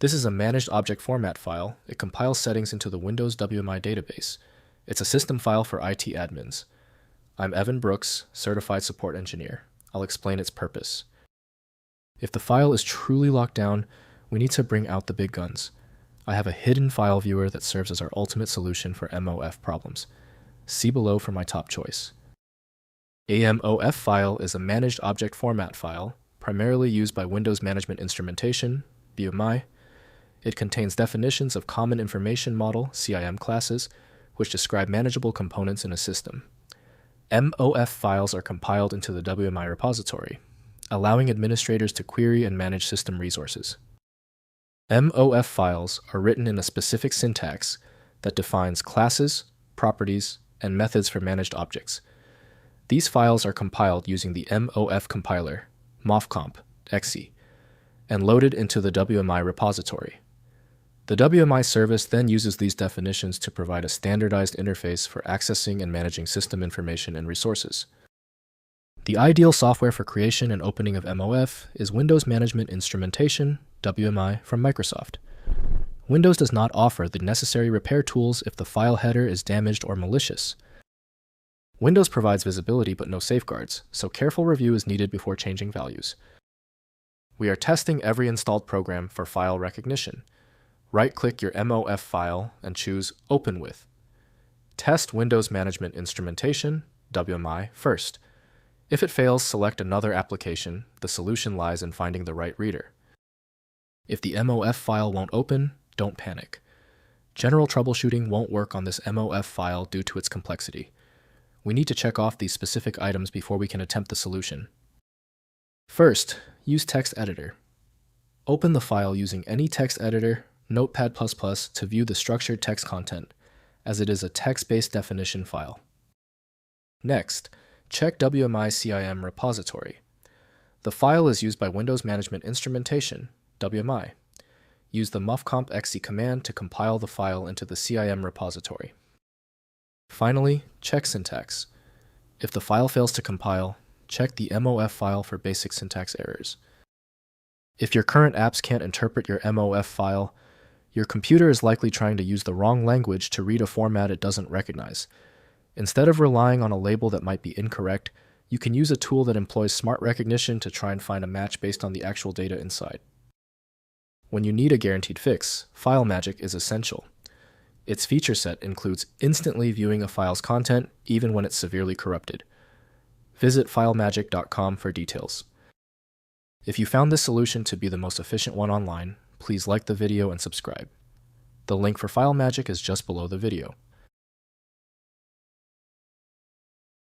This is a managed object format file. It compiles settings into the Windows WMI database. It's a system file for IT admins. I'm Evan Brooks, Certified Support Engineer. I'll explain its purpose. If the file is truly locked down, we need to bring out the big guns. I have a hidden file viewer that serves as our ultimate solution for MOF problems. See below for my top choice. A MOF file is a managed object format file, primarily used by Windows Management Instrumentation, WMI. It contains definitions of Common Information Model, CIM classes, which describe manageable components in a system. MOF files are compiled into the WMI repository, allowing administrators to query and manage system resources. MOF files are written in a specific syntax that defines classes, properties, and methods for managed objects. These files are compiled using the MOF compiler, mofcomp.exe, and loaded into the WMI repository. The WMI service then uses these definitions to provide a standardized interface for accessing and managing system information and resources. The ideal software for creation and opening of MOF is Windows Management Instrumentation, WMI, from Microsoft. Windows does not offer the necessary repair tools if the file header is damaged or malicious. Windows provides visibility but no safeguards, so careful review is needed before changing values. We are testing every installed program for file recognition. Right-click your MOF file and choose Open With. Test Windows Management Instrumentation, WMI, first. If it fails, select another application. The solution lies in finding the right reader. If the MOF file won't open, don't panic. General troubleshooting won't work on this MOF file due to its complexity. We need to check off these specific items before we can attempt the solution. First, use Text Editor. Open the file using any text editor, Notepad++ to view the structured text content, as it is a text-based definition file. Next, check WMI CIM Repository. The file is used by Windows Management Instrumentation, WMI. Use the mofcomp.exe command to compile the file into the CIM repository. Finally, check syntax. If the file fails to compile, check the MOF file for basic syntax errors. If your current apps can't interpret your MOF file, your computer is likely trying to use the wrong language to read a format it doesn't recognize. Instead of relying on a label that might be incorrect, you can use a tool that employs smart recognition to try and find a match based on the actual data inside. When you need a guaranteed fix, FileMagick is essential. Its feature set includes instantly viewing a file's content even when it's severely corrupted. Visit filemagick.com for details. If you found this solution to be the most efficient one online, please like the video and subscribe. The link for FileMagick is just below the video.